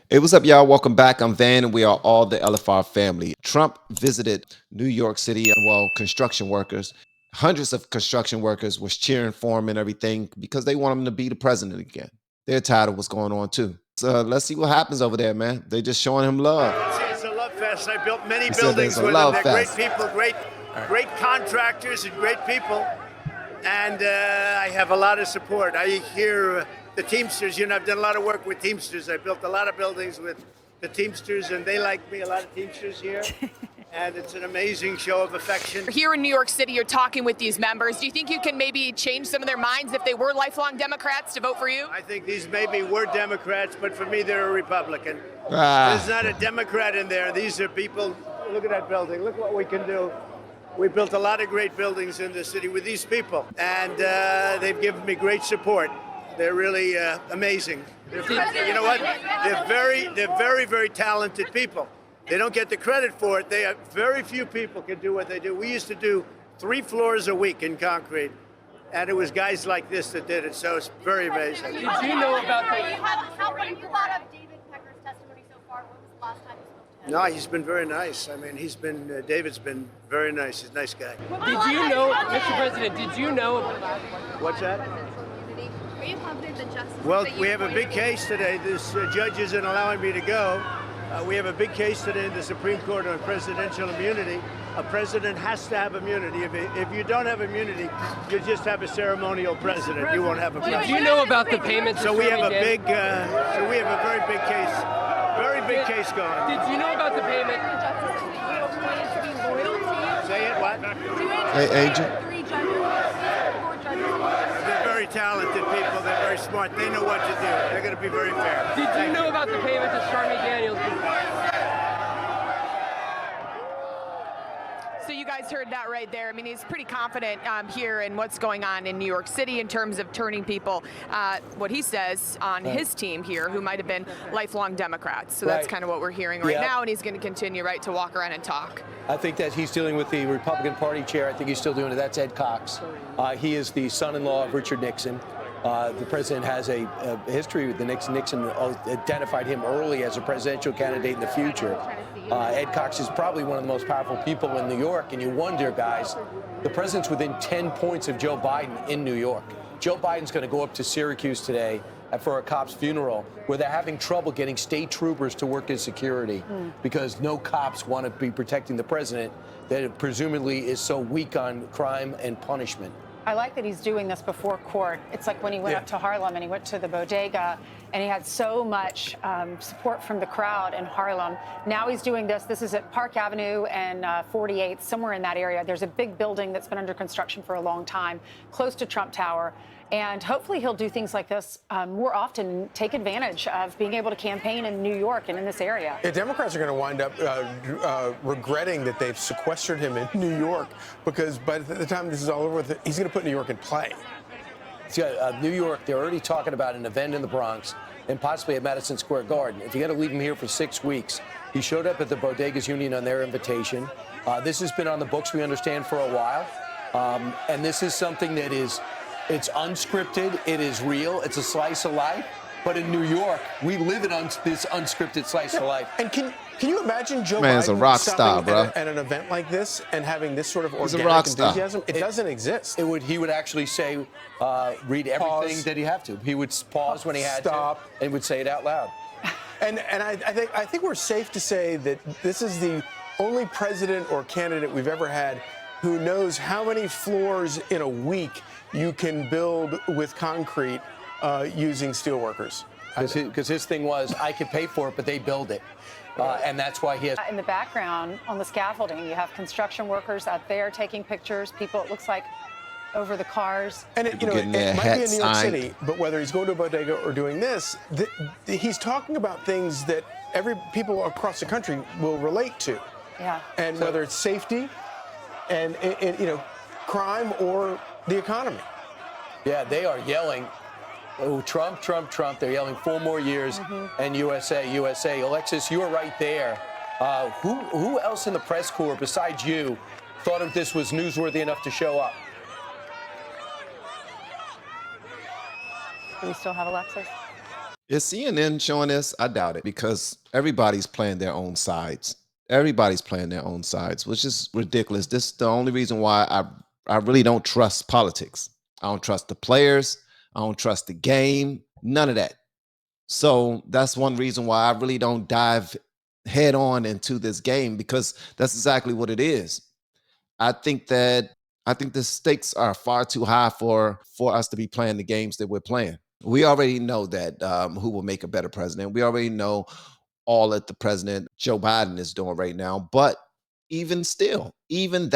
Hey, what's up, y'all? Welcome back. I'm Van, and we are all the LFR family. Trump visited New York City, well, construction workers. Hundreds of construction workers was cheering for him and everything because they want him to be the president again. They're tired of what's going on, too. So let's see what happens over there, man. They're just showing him love. It's a love fest. I built many He said buildings there's a with them. love They're fest. great people, great contractors and great people. And I have a lot of support. I hear the Teamsters, I've done a lot of work with Teamsters. I built a lot of buildings with the Teamsters, and they like me, a lot of Teamsters here. And it's an amazing show of affection. Here in New York City, you're talking with these members. Do you think you can maybe change some of their minds if they were lifelong Democrats to vote for you? I think these maybe were Democrats, but for me, they're a Republican. Ah. There's not a Democrat in there. These are people, look at that building. Look what we can do. We built a lot of great buildings in the city with these people, and they've given me great support. They're really amazing. You know what? They're very, very talented people. They don't get the credit for it. They have very few people can do what they do. We used to do 3 floors a week in concrete, and it was guys like this that did it. So it's very amazing. Did you know about the? How have you thought of David Pecker's testimony so far? When was the last time you spoke to him? No, he's been very nice. I mean, David's been very nice. He's a nice guy. Did you know, Mr. President? Did you know? What's that? Are you confident that justice? Well, we have a big case today. This judge isn't allowing me to go. We have a big case today in the Supreme Court on presidential immunity. A president has to have immunity. If you don't have immunity, you just have a ceremonial president. You won't have a president. Did you know about the payments? So we have a big, so we have a very big case going. Did you know about the payment? Say it, what? Hey, Agent. 3 judges, 4 judges. They're very talented people. They're very smart. They know what to do. They're going to be very fair. Did you know about the payment to Stormy Daniels? So you guys heard that right there. I mean, he's pretty confident here in what's going on in New York City in terms of turning people, what he says, on his team here who might have been lifelong Democrats. So that's kind of what we're hearing right now, and he's going to continue, right, to walk around and talk. I think that he's dealing with the Republican Party chair. I think he's still doing it. That's Ed Cox. He is the son-in-law of Richard Nixon. The president has a history with the Nixon. Nixon identified him early as a presidential candidate in the future. Ed Cox is probably one of the most powerful people in New York. And you wonder, guys, the president's within 10 points of Joe Biden in New York. Joe Biden's going to go up to Syracuse today for a cop's funeral where they're having trouble getting state troopers to work in security because no cops want to be protecting the president that presumably is so weak on crime and punishment. I like that he's doing this before court. It's like when he went up to Harlem and he went to the bodega and he had so much support from the crowd in Harlem. Now he's doing this. This is at Park Avenue and 48th, somewhere in that area. There's a big building that's been under construction for a long time, close to Trump Tower. And hopefully he'll do things like this more often, take advantage of being able to campaign in New York and in this area. Yeah, Democrats are going to wind up regretting that they've sequestered him in New York, because by the time this is all over with, he's going to put New York in play. New York, they're already talking about an event in the Bronx and possibly at Madison Square Garden. If you're going to leave him here for 6 weeks, he showed up at the Bodegas Union on their invitation. This has been on the books, we understand, for a while. And this is something that is... It's unscripted, it is real, it's a slice of life. But in New York, we live in this unscripted slice of life. And can you imagine Joe Man's Biden a rock star, bro. at an event like this and having this sort of He's a organic rock star. enthusiasm? It doesn't exist. He would actually say, read everything Pause. that he have to. He would pause when he had Stop. to and would say it out loud. And I think we're safe to say that this is the only president or candidate we've ever had who knows how many floors in a week you can build with concrete using steel workers. Because his thing was, I could pay for it, but they build it. And that's why he has... In the background, on the scaffolding, you have construction workers out there taking pictures, people, it looks like, over the cars. And it might be in New York City, but whether he's going to a bodega or doing this, he's talking about things that people across the country will relate to. Yeah. And whether it's safety and crime or the economy. Yeah, they are yelling, oh, Trump, Trump, Trump. They're yelling 4 more years and USA, USA. Alexis, you are right there. Who else in the press corps besides you thought of this was newsworthy enough to show up? Do we still have Alexis? Is CNN showing this? I doubt it because everybody's playing their own sides. Everybody's playing their own sides, which is ridiculous. This is the only reason why I really don't trust politics. I don't trust the players. I don't trust the game. None of that. So that's one reason why I really don't dive head on into this game because that's exactly what it is. I think the stakes are far too high for us to be playing the games that we're playing. We already know that who will make a better president. We already know all that the president Joe Biden is doing right now. But even still, even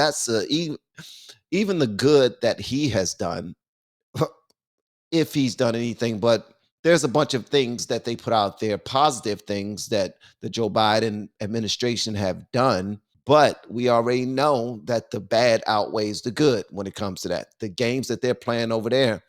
even the good that he has done, if he's done anything, but there's a bunch of things that they put out there, positive things that the Joe Biden administration have done. But we already know that the bad outweighs the good when it comes to that. The games that they're playing over there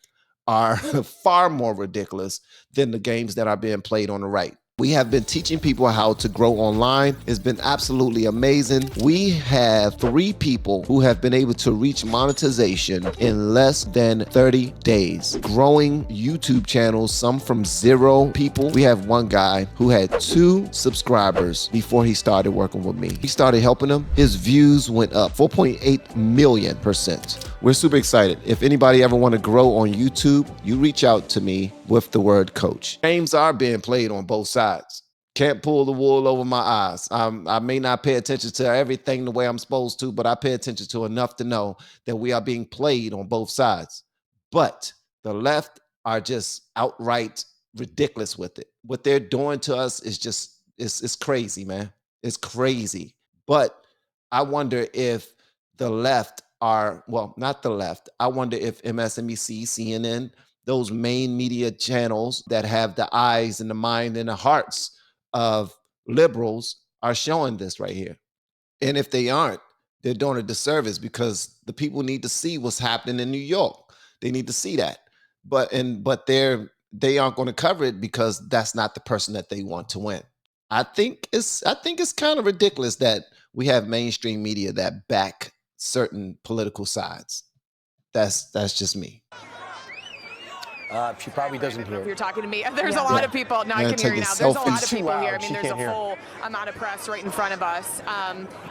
are far more ridiculous than the games that are being played on the right. We have been teaching people how to grow online. It's been absolutely amazing. We have 3 people who have been able to reach monetization in less than 30 days. Growing YouTube channels, some from 0 people. We have one guy who had 2 subscribers before he started working with me. He started helping him. His views went up 4.8 million%. We're super excited. If anybody ever want to grow on YouTube, you reach out to me with the word coach. Games are being played on both sides. Can't pull the wool over my eyes. I may not pay attention to everything the way I'm supposed to, but I pay attention to enough to know that we are being played on both sides. But the left are just outright ridiculous with it. What they're doing to us is just, it's crazy, man. It's crazy. But I wonder if the left are, well, not the left. I wonder if MSNBC, CNN, those main media channels that have the eyes and the mind and the hearts of liberals are showing this right here. And if they aren't, they're doing a disservice because the people need to see what's happening in New York. They need to see that. But they aren't going to cover it because that's not the person that they want to win. I think it's kind of ridiculous that we have mainstream media that back certain political sides. That's just me. She probably doesn't hear. If you're talking to me, there's a lot of people. No, I can hear you now. There's a lot of people here. I mean, there's a whole amount of press right in front of us.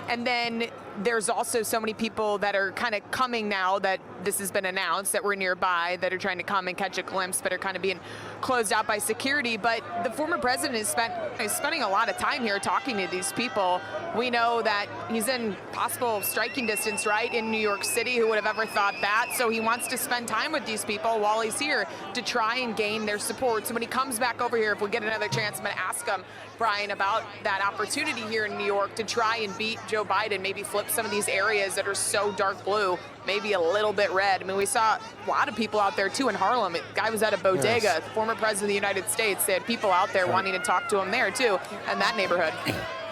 And then there's also so many people that are kind of coming now that this has been announced that we're nearby that are trying to come and catch a glimpse, but are kind of being closed out by security. But the former president is spending a lot of time here talking to these people. We know that he's in possible striking distance, right, in New York City. Who would have ever thought that? So he wants to spend time with these people while he's here to try and gain their support. So when he comes back over here, if we get another chance, I'm going to ask him, Brian, about that opportunity here in New York to try and beat Joe Biden, maybe flip some of these areas that are so dark blue, maybe a little bit red. I mean, we saw a lot of people out there, too, in Harlem. The guy was at a bodega, yes. Former president of the United States. They had people out there wanting to talk to him there, too, in that neighborhood.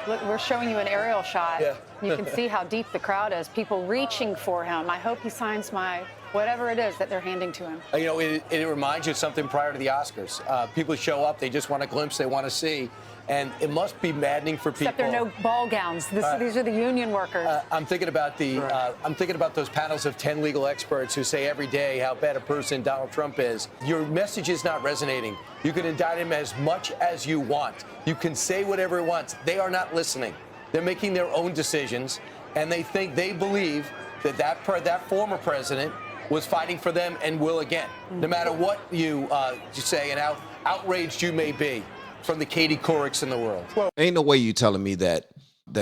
Look, we're showing you an aerial shot. Yeah. You can see how deep the crowd is, people reaching for him. I hope he signs my whatever it is that they're handing to him. You know, it reminds you of something prior to the Oscars. People show up, they just want a glimpse, they want to see. And it must be maddening for people. Except there are no ball gowns. These are the union workers. I'm thinking about I'm thinking about those panels of 10 legal experts who say every day how bad a person Donald Trump is. Your message is not resonating. You can indict him as much as you want. You can say whatever it wants. They are not listening. They're making their own decisions, and they believe that former president was fighting for them and will again, no matter what you say and how outraged you may be. From the Katie Courics in the world. Well, ain't no way you telling me that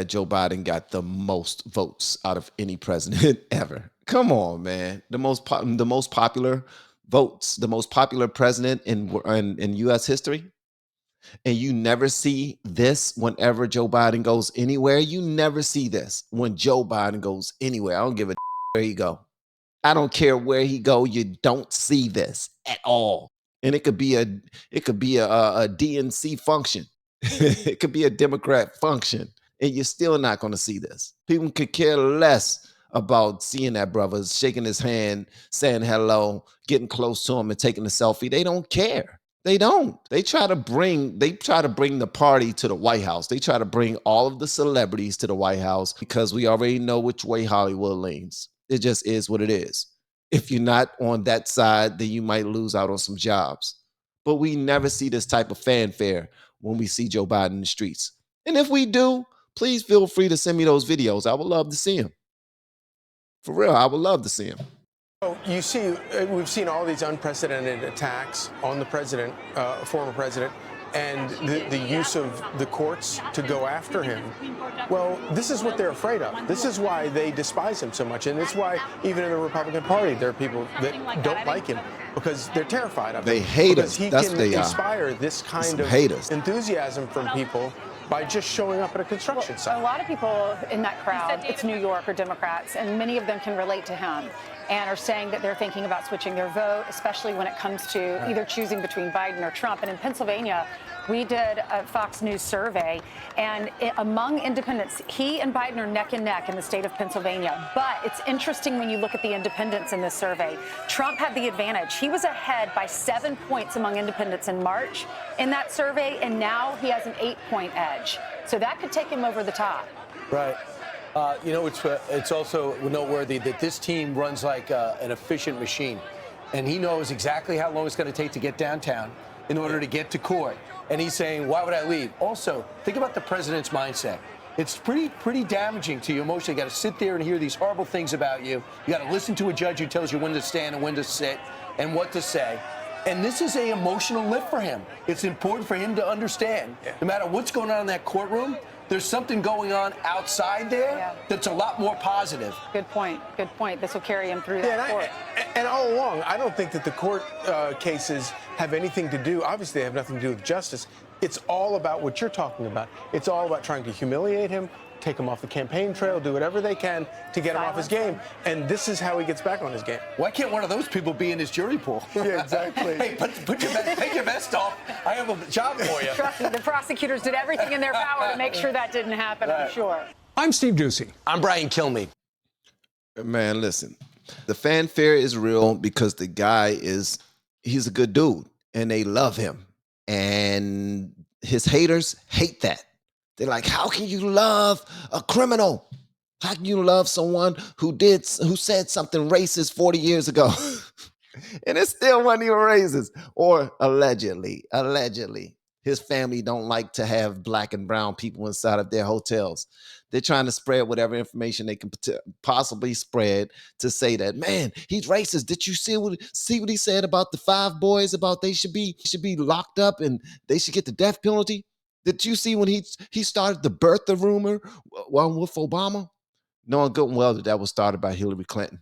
Joe Biden got the most votes out of any president ever. Come on, man. The most popular votes, the most popular president in U.S. history. And you never see this whenever Joe Biden goes anywhere. You never see this when Joe Biden goes anywhere. I don't give a where he go. I don't care where he go. You don't see this at all. And it could be a DNC function. It could be a Democrat function. And you're still not going to see this. People could care less about seeing that brother, shaking his hand, saying hello, getting close to him and taking a selfie. They don't care. They don't. They try to bring the party to the White House. They try to bring all of the celebrities to the White House because we already know which way Hollywood leans. It just is what it is. If you're not on that side, then you might lose out on some jobs. but we never see this type of fanfare when we see Joe Biden in the streets. And if we do, please feel free to send me those videos. I would love to see them. For real, I would love to see them. So you see, we've seen all these unprecedented attacks on the president, former president, and the use of the courts to go after him. Well, this is what they're afraid of. This is why they despise him so much. And it's why even in the Republican Party, there are people that don't like him because they're terrified of him. They hate because him. He That's can what they inspire this kind of haters. enthusiasm from people by just showing up at a construction site. A lot of people in that crowd, it's New York or Democrats, and many of them can relate to him and are saying that they're thinking about switching their vote, especially when it comes to either choosing between Biden or Trump. And in Pennsylvania, we did a Fox News survey, and among independents, he and Biden are neck and neck in the state of Pennsylvania. But it's interesting when you look at the independents in this survey. Trump had the advantage. He was ahead by 7 points among independents in March in that survey, and now he has an 8-point edge. So that could take him over the top. Right. You know, it's also noteworthy that this team runs like an efficient machine. And he knows exactly how long it's going to take to get downtown in order to get to court. And he's saying, why would I leave? Also, think about the president's mindset. It's pretty damaging to you emotionally. You got to sit there and hear these horrible things about you. You got to listen to a judge who tells you when to stand and when to sit and what to say. And this is an emotional lift for him. It's important for him to understand, no matter what's going on in that courtroom, there's something going on outside there that's a lot more positive. Good point. Good point. This will carry him through that court. And all along, I don't think that the court cases have anything to do, obviously they have nothing to do with justice. It's all about what you're talking about. It's all about trying to humiliate him, take him off the campaign trail, do whatever they can to get him off his game. And this is how he gets back on his game. Why can't one of those people be in his jury pool? Yeah, exactly. Hey, take your vest off. I have a job for you. Trust me, the prosecutors did everything in their power to make sure that didn't happen, I'm sure. I'm Steve Ducey. I'm Brian Kilmeade. Man, listen, the fanfare is real because the guy he's a good dude and they love him. And his haters hate that. They're like, how can you love a criminal? How can you love someone who said something racist 40 years ago? And it still wasn't even racist. Or allegedly, his family don't like to have black and brown people inside of their hotels. They're trying to spread whatever information they can possibly spread to say that, man, he's racist. Did you see what he said about the 5 boys, about they should be locked up and they should get the death penalty? Did you see when he started the birther rumor with Obama? Knowing good and well that was started by Hillary Clinton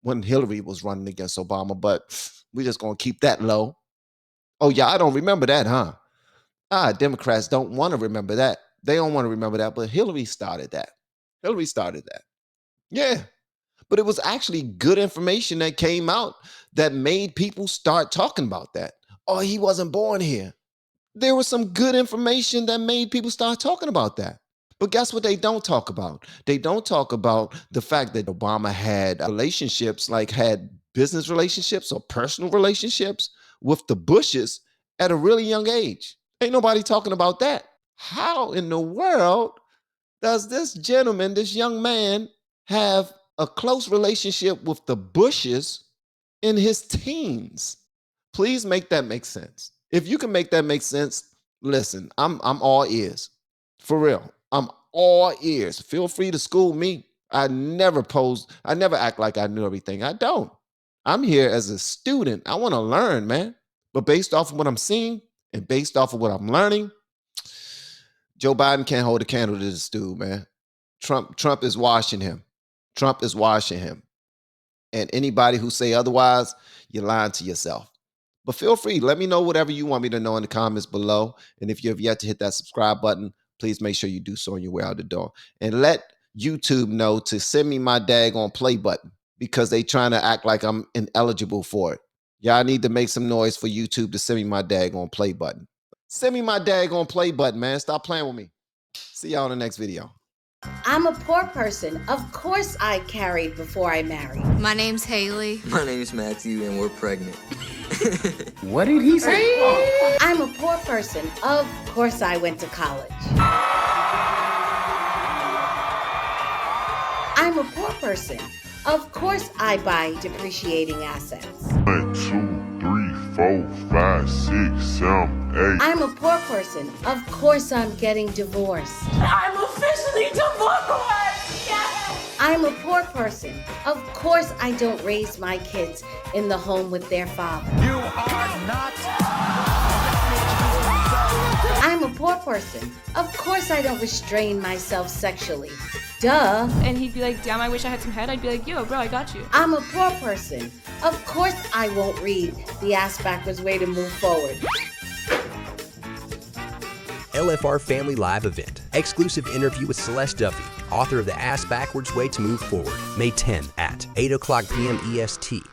when Hillary was running against Obama, but we're just going to keep that low. Oh, yeah, I don't remember that, huh? Democrats don't want to remember that. They don't want to remember that, but Hillary started that. Yeah, but it was actually good information that came out that made people start talking about that. Oh, he wasn't born here. There was some good information that made people start talking about that. But guess what they don't talk about? They don't talk about the fact that Obama had relationships, like had business relationships or personal relationships with the Bushes at a really young age. Ain't nobody talking about that. How in the world does this gentleman, this young man, have a close relationship with the Bushes in his teens? Please make that make sense. If you can make that make sense, listen, I'm all ears. For real. I'm all ears. Feel free to school me. I never act like I knew everything. I don't. I'm here as a student. I want to learn, man. But based off of what I'm seeing and based off of what I'm learning, Joe Biden can't hold a candle to this dude, man. Trump is washing him. Trump is washing him. And anybody who say otherwise, you're lying to yourself. But feel free, let me know whatever you want me to know in the comments below. And if you have yet to hit that subscribe button, please make sure you do so on your way out the door. And let YouTube know to send me my daggone play button because they trying to act like I'm ineligible for it. Y'all need to make some noise for YouTube to send me my daggone play button. Send me my daggone play button, man. Stop playing with me. See y'all in the next video. I'm a poor person. Of course I carried before I married. My name's Haley. My name's Matthew, and we're pregnant. What did he say? I'm a poor person. Of course I went to college. I'm a poor person. Of course I buy depreciating assets. 1, 2, 3, 4, 5, 6, 7, 8. I'm a poor person. Of course I'm getting divorced. I'm officially divorced! Yes! I'm a poor person. Of course I don't raise my kids in the home with their father. You are not. I'm a poor person. Of course I don't restrain myself sexually. Duh. And he'd be like, damn, I wish I had some head. I'd be like, yo, bro, I got you. I'm a poor person. Of course I won't read The Ass Backwards Way to Move Forward. LFR Family Live event. Exclusive interview with Celeste Duffy, author of The Ass Backwards Way to Move Forward. May 10 at 8 o'clock p.m. EST.